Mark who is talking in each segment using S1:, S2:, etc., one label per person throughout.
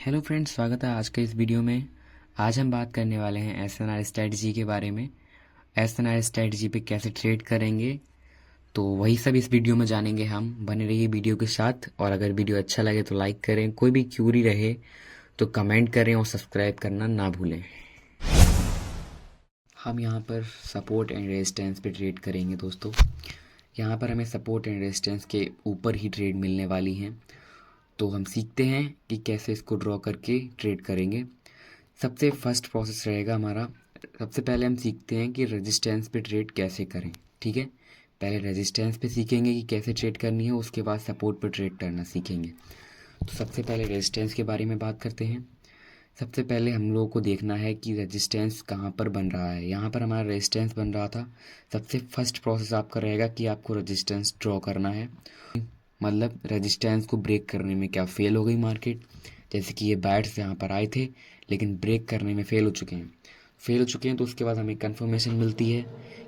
S1: Hello friends, स्वागत है आज के इस वीडियो में। आज हम बात करने वाले हैं एसएनआर स्ट्रेटजी के बारे में। एसएनआर स्ट्रेटजी पे कैसे ट्रेड करेंगे, तो वही सब इस वीडियो में जानेंगे हम। बने रहिए वीडियो के साथ, और अगर वीडियो अच्छा लगे तो लाइक करें, कोई भी क्यूरी रहे तो कमेंट करें और सब्सक्राइब करना ना भूलें। हम यहाँ पर सपोर्ट एंड रेजिस्टेंस पे ट्रेड करेंगे दोस्तों। यहाँ पर हमें सपोर्ट एंड रेजिस्टेंस के ऊपर ही ट्रेड मिलने वाली हैं, तो हम सीखते हैं कि कैसे इसको ड्रॉ करके ट्रेड करेंगे। सबसे फर्स्ट प्रोसेस रहेगा हमारा। सबसे पहले हम सीखते हैं कि रेजिस्टेंस पे ट्रेड कैसे करें। ठीक है, पहले रेजिस्टेंस पे सीखेंगे कि कैसे ट्रेड करनी है, उसके बाद सपोर्ट पे ट्रेड करना सीखेंगे। तो सबसे पहले रेजिस्टेंस के बारे में बात करते हैं। सबसे पहले हम लोगों को देखना है कि रेजिस्टेंस कहाँ पर बन रहा है। यहाँ पर हमारा रेजिस्टेंस बन रहा था। सबसे फर्स्ट प्रोसेस आपका रहेगा कि आपको रेजिस्टेंस ड्रॉ करना है, मतलब रेजिस्टेंस को ब्रेक करने में क्या फेल हो गई मार्केट। जैसे कि ये बायर्स यहाँ पर आए थे लेकिन ब्रेक करने में फेल हो चुके हैं, तो उसके बाद हमें कंफर्मेशन मिलती है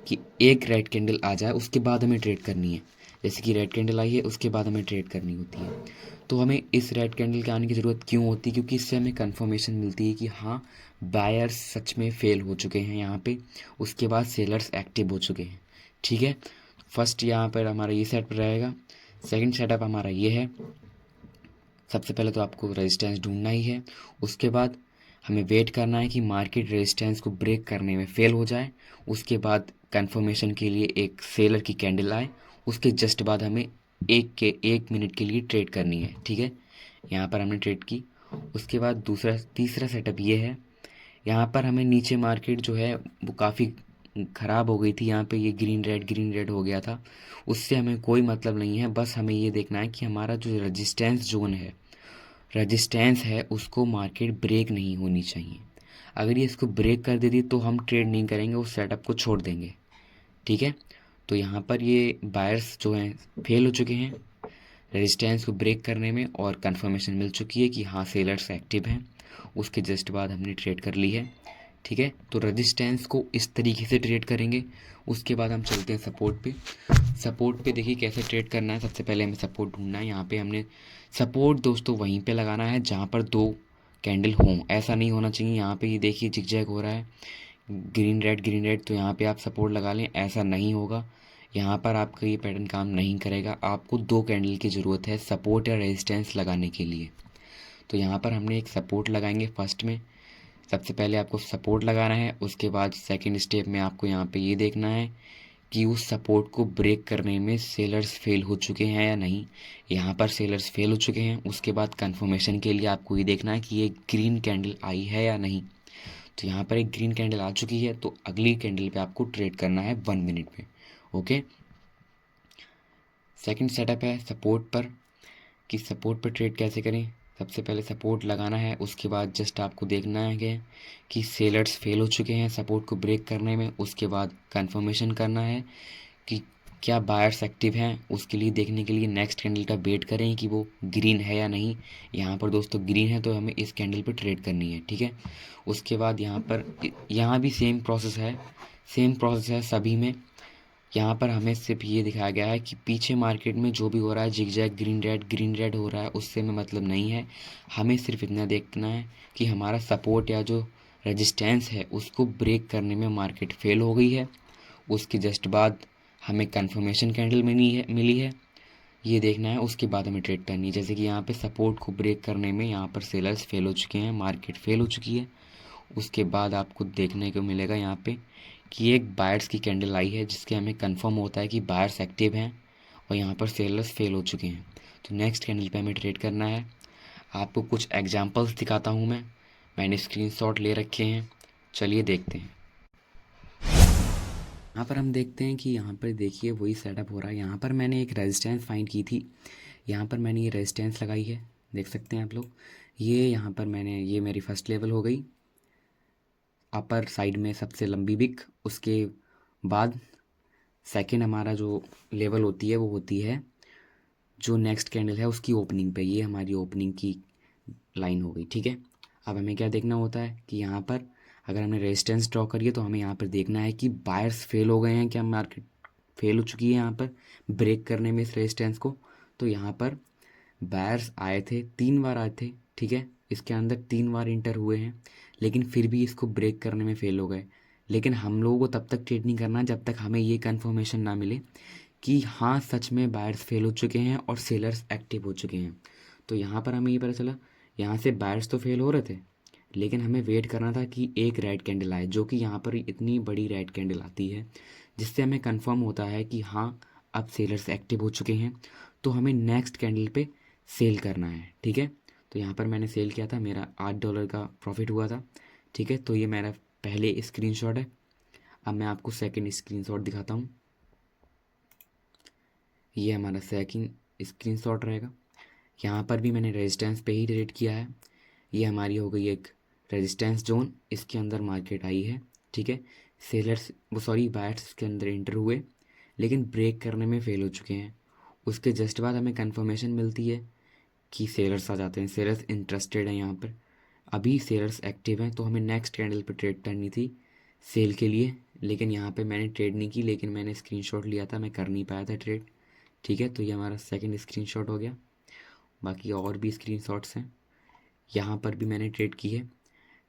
S1: कि एक रेड कैंडल आ जाए, उसके बाद हमें ट्रेड करनी है। जैसे कि रेड कैंडल आई है, उसके बाद हमें ट्रेड करनी होती है। तो हमें इस रेड कैंडल के आने की ज़रूरत क्यों होती है? क्योंकि इससे हमें कंफर्मेशन मिलती है कि हाँ, बायर्स सच में फेल हो चुके हैं यहाँ पे, उसके बाद सेलर्स एक्टिव हो चुके हैं। ठीक है, फर्स्ट यहाँ पर हमारा ये सेटअप रहेगा। सेकंड सेटअप हमारा ये है। सबसे पहले तो आपको रेजिस्टेंस ढूंढना ही है, उसके बाद हमें वेट करना है कि मार्केट रेजिस्टेंस को ब्रेक करने में फेल हो जाए, उसके बाद कंफर्मेशन के लिए एक सेलर की कैंडल आए, उसके जस्ट बाद हमें एक मिनट के लिए ट्रेड करनी है। ठीक है, यहाँ पर हमने ट्रेड की। उसके बाद तीसरा सेटअप ये है। यहाँ पर हमें नीचे मार्केट जो है वो काफ़ी ख़राब हो गई थी। यहाँ पे ये ग्रीन रेड हो गया था, उससे हमें कोई मतलब नहीं है। बस हमें ये देखना है कि हमारा जो रेजिस्टेंस है उसको मार्केट ब्रेक नहीं होनी चाहिए। अगर ये इसको ब्रेक कर देती तो हम ट्रेड नहीं करेंगे, उस सेटअप को छोड़ देंगे। ठीक है, तो यहाँ पर ये बायर्स जो हैं फेल हो चुके हैं रेजिस्टेंस को ब्रेक करने में, और कंफर्मेशन मिल चुकी है कि हाँ, सेलर्स एक्टिव हैं। उसके जस्ट बाद हमने ट्रेड कर ली है। ठीक है, तो रेजिस्टेंस को इस तरीके से ट्रेड करेंगे। उसके बाद हम चलते हैं सपोर्ट पे। सपोर्ट पे देखिए कैसे ट्रेड करना है। सबसे पहले हमें सपोर्ट ढूंढना है। यहाँ पे हमने सपोर्ट दोस्तों वहीं पे लगाना है जहाँ पर दो कैंडल हों। ऐसा नहीं होना चाहिए। यहाँ पे ये देखिए जिगजैग हो रहा है, ग्रीन रेड, तो यहाँ पे आप सपोर्ट लगा लें, ऐसा नहीं होगा। यहाँ पर आपका ये पैटर्न काम नहीं करेगा। आपको दो कैंडल की ज़रूरत है सपोर्ट या रेजिस्टेंस लगाने के लिए। तो यहाँ पर हमने एक सपोर्ट लगाएंगे फर्स्ट में। सबसे पहले आपको सपोर्ट लगाना है, उसके बाद सेकंड स्टेप में आपको यहाँ पे ये देखना है कि उस सपोर्ट को ब्रेक करने में सेलर्स फेल हो चुके हैं या नहीं। यहाँ पर सेलर्स फेल हो चुके हैं। उसके बाद कंफर्मेशन के लिए आपको ये देखना है कि ये ग्रीन कैंडल आई है या नहीं। तो यहाँ पर एक ग्रीन कैंडल आ चुकी है, तो अगली कैंडल पे आपको ट्रेड करना है 1 मिनट में। ओके, सेकंड सेटअप है सपोर्ट पर, कि सपोर्ट पर ट्रेड कैसे करें। सबसे पहले सपोर्ट लगाना है, उसके बाद जस्ट आपको देखना है कि सेलर्स फेल हो चुके हैं सपोर्ट को ब्रेक करने में। उसके बाद कंफर्मेशन करना है कि क्या बायर्स एक्टिव हैं। उसके लिए देखने के लिए नेक्स्ट कैंडल का वेट करें कि वो ग्रीन है या नहीं। यहाँ पर दोस्तों ग्रीन है, तो हमें इस कैंडल पर ट्रेड करनी है। ठीक है, उसके बाद यहाँ भी सेम प्रोसेस है सभी में। यहाँ पर हमें सिर्फ ये दिखाया गया है कि पीछे मार्केट में जो भी हो रहा है जिगजैग ग्रीन रेड हो रहा है, उससे हमें मतलब नहीं है। हमें सिर्फ इतना देखना है कि हमारा सपोर्ट या जो रेजिस्टेंस है उसको ब्रेक करने में मार्केट फेल हो गई है। उसके जस्ट बाद हमें कंफर्मेशन कैंडल मिली है, ये देखना है। उसके बाद हमें ट्रेड करनी है। जैसे कि यहाँ पे सपोर्ट को ब्रेक करने में यहाँ पर सेलर्स फेल हो चुके हैं, मार्केट फेल हो चुकी है। उसके बाद आपको देखने को मिलेगा यहाँ पे कि एक बायर्स की कैंडल आई है, जिसके हमें कंफर्म होता है कि बायर्स एक्टिव हैं और यहाँ पर सेलर्स फेल हो चुके हैं। तो नेक्स्ट कैंडल पे हमें ट्रेड करना है। आपको कुछ एग्जांपल्स दिखाता हूँ मैंने स्क्रीनशॉट ले रखे हैं, चलिए देखते हैं। यहाँ पर हम देखते हैं कि यहाँ पर देखिए वही सेटअप हो रहा है। यहाँ पर मैंने एक रेजिस्टेंस फाइंड की थी, यहाँ पर मैंने ये रेजिस्टेंस लगाई है, देख सकते हैं आप लोग। ये यहाँ पर ये मेरी फर्स्ट लेवल हो गई, अपर साइड में सबसे लंबी विक। उसके बाद सेकंड हमारा जो लेवल होती है वो होती है जो नेक्स्ट कैंडल है उसकी ओपनिंग पे। ये हमारी ओपनिंग की लाइन हो गई। ठीक है, अब हमें क्या देखना होता है कि यहाँ पर अगर हमने रेजिस्टेंस ड्रॉ करी है तो हमें यहाँ पर देखना है कि बायर्स फेल हो गए हैं, क्या मार्केट फेल हो चुकी है यहाँ पर ब्रेक करने में इस रेजिस्टेंस को। तो यहाँ पर बायर्स आए थे, 3 बार आए थे। ठीक है, इसके अंदर 3 बार इंटर हुए हैं, लेकिन फिर भी इसको ब्रेक करने में फ़ेल हो गए। लेकिन हम लोगों को तब तक ट्रेड नहीं करना जब तक हमें ये कंफर्मेशन ना मिले कि हाँ सच में बायर्स फेल हो चुके हैं और सेलर्स एक्टिव हो चुके हैं। तो यहाँ पर हमें ये पता चला, यहाँ से बायर्स तो फेल हो रहे थे, लेकिन हमें वेट करना था कि एक रेड कैंडल आए, जो कि यहाँ पर इतनी बड़ी रेड कैंडल आती है जिससे हमें कंफर्म होता है कि हाँ अब सेलर्स एक्टिव हो चुके हैं। तो हमें नेक्स्ट कैंडल पे सेल करना है, ठीक है। तो यहाँ पर मैंने सेल किया था, मेरा $8 का प्रॉफिट हुआ था, ठीक है। तो ये मेरा पहले स्क्रीनशॉट है। अब मैं आपको सेकंड स्क्रीनशॉट दिखाता हूँ। ये हमारा सेकंड स्क्रीनशॉट रहेगा। यहाँ पर भी मैंने रेजिस्टेंस पे ही ट्रेड किया है। ये हमारी हो गई एक रेजिस्टेंस जोन, इसके अंदर मार्केट आई है, ठीक है। सेलर्स बायर्स इसके अंदर इंटर हुए, लेकिन ब्रेक करने में फ़ेल हो चुके हैं। उसके जस्ट बाद हमें कंफर्मेशन मिलती है कि सेलर्स आ जाते हैं, सेलर्स इंटरेस्टेड हैं यहाँ पर, अभी सेलर्स एक्टिव हैं। तो हमें नेक्स्ट कैंडल पे ट्रेड करनी थी सेल के लिए, लेकिन यहाँ पे मैंने ट्रेड नहीं की, लेकिन मैंने स्क्रीनशॉट लिया था, मैं कर नहीं पाया था ट्रेड, ठीक है। तो ये हमारा सेकंड स्क्रीनशॉट हो गया। बाकी और भी स्क्रीनशॉट्स हैं, यहाँ पर भी मैंने ट्रेड की है।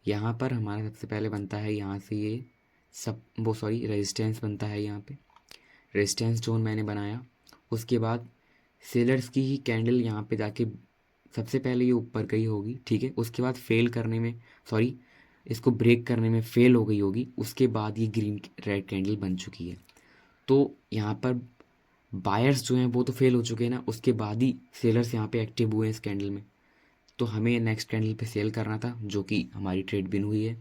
S1: यहाँ पर हमारा सबसे पहले बनता है यहाँ से ये रेजिस्टेंस बनता है, यहाँ पे रेजिस्टेंस जोन मैंने बनाया। उसके बाद सेलर्स की ही कैंडल यहाँ पे जाके सबसे पहले ये ऊपर गई होगी, ठीक है। उसके बाद इसको ब्रेक करने में फेल हो गई होगी, उसके बाद ये ग्रीन रेड कैंडल बन चुकी है। तो यहाँ पर बायर्स जो हैं वो तो फेल हो चुके हैं ना, उसके बाद ही सेलर्स यहाँ पे एक्टिव हुए हैं इस कैंडल में। तो हमें नेक्स्ट कैंडल पे सेल करना था, जो कि हमारी ट्रेड बिन हुई है।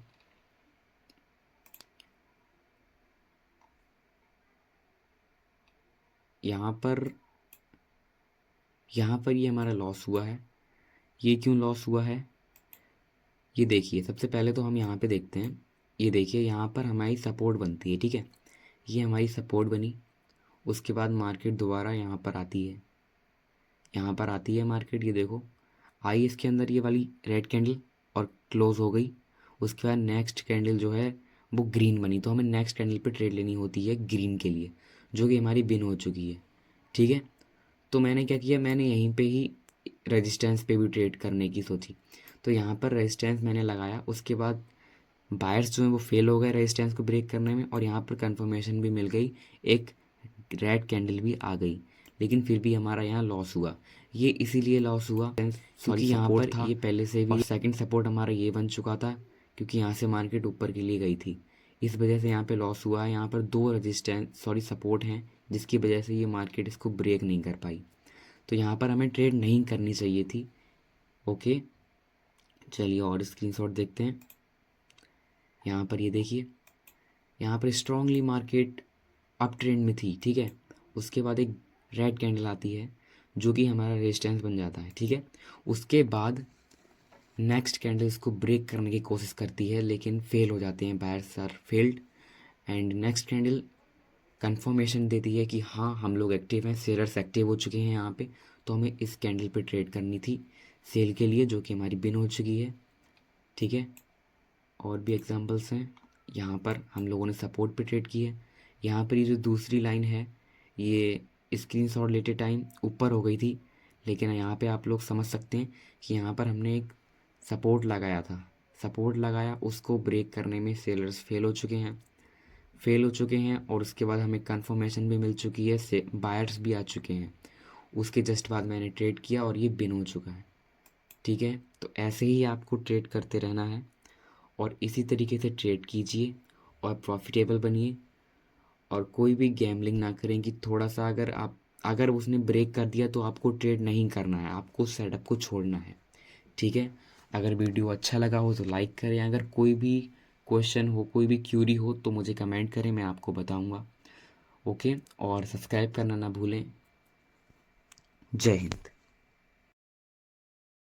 S1: यहाँ पर ये हमारा लॉस हुआ है। ये क्यों लॉस हुआ है, ये देखिए। सबसे पहले तो हम यहाँ पे देखते हैं, ये देखिए यहाँ पर हमारी सपोर्ट बनती है, ठीक है। ये हमारी सपोर्ट बनी, उसके बाद मार्केट दोबारा यहाँ पर आती है, मार्केट, ये देखो आई इसके अंदर ये वाली रेड कैंडल और क्लोज हो गई। उसके बाद नेक्स्ट कैंडल जो है वो ग्रीन बनी, तो हमें नेक्स्ट कैंडल पे ट्रेड लेनी होती है ग्रीन के लिए, जो कि हमारी बिन हो चुकी है, ठीक है। तो मैंने क्या किया, मैंने यहीं पे ही रेजिस्टेंस पे भी ट्रेड करने की सोची। तो यहाँ पर रेजिस्टेंस मैंने लगाया, उसके बाद बायर्स जो हैं वो फेल हो गए रेजिस्टेंस को ब्रेक करने में, और यहाँ पर कंफर्मेशन भी मिल गई, एक रेड कैंडल भी आ गई, लेकिन फिर भी हमारा यहाँ लॉस हुआ। ये इसीलिए लॉस हुआ क्योंकि यहाँ पर था ये पहले से भी, और सेकंड सपोर्ट हमारा ये बन चुका था, क्योंकि यहाँ से मार्केट ऊपर के लिए गई थी, इस वजह से यहाँ पे लॉस हुआ है। यहाँ पर 2 सपोर्ट हैं, जिसकी वजह से ये मार्केट इसको ब्रेक नहीं कर पाई। तो यहाँ पर हमें ट्रेड नहीं करनी चाहिए थी, ओके। चलिए और स्क्रीनशॉट देखते हैं। यहाँ पर ये देखिए, यहाँ पर स्ट्रांगली मार्केट अप ट्रेंड में थी, ठीक है। उसके बाद एक रेड कैंडल आती है, जो कि हमारा रेजिस्टेंस बन जाता है, ठीक है। उसके बाद नेक्स्ट कैंडल इसको ब्रेक करने की कोशिश करती है, लेकिन फेल हो जाते हैं, buyers are failed. And next candle confirmation देती है कि हाँ हम लोग एक्टिव हैं, सेलर्स एक्टिव हो चुके हैं यहाँ पे। तो हमें इस कैंडल पे ट्रेड करनी थी सेल के लिए, जो कि हमारी बिन हो चुकी है, ठीक है। और भी एग्जांपल्स हैं, यहाँ पर हम लोगों ने सपोर्ट पे ट्रेड की है। यहाँ पर ये जो दूसरी लाइन है, ये स्क्रीनशॉट लेते टाइम ऊपर हो गई थी, लेकिन यहाँ पे आप लोग समझ सकते हैं कि यहाँ पर हमने एक सपोर्ट लगाया था, उसको ब्रेक करने में सेलर्स फेल हो चुके हैं, और उसके बाद हमें कंफर्मेशन भी मिल चुकी है, से बायर्स भी आ चुके हैं। उसके जस्ट बाद मैंने ट्रेड किया और ये बिन हो चुका है, ठीक है। तो ऐसे ही आपको ट्रेड करते रहना है, और इसी तरीके से ट्रेड कीजिए और प्रॉफिटेबल बनिए। और कोई भी गैम्बलिंग ना करें कि थोड़ा सा अगर उसने ब्रेक कर दिया तो आपको ट्रेड नहीं करना है, आपको सेटअप को छोड़ना है, ठीक है। अगर वीडियो अच्छा लगा हो तो लाइक करें, अगर कोई भी क्वेश्चन हो, कोई भी क्यूरी हो तो मुझे कमेंट करें, मैं आपको बताऊंगा, ओके। और सब्सक्राइब करना ना भूलें। जय हिंद।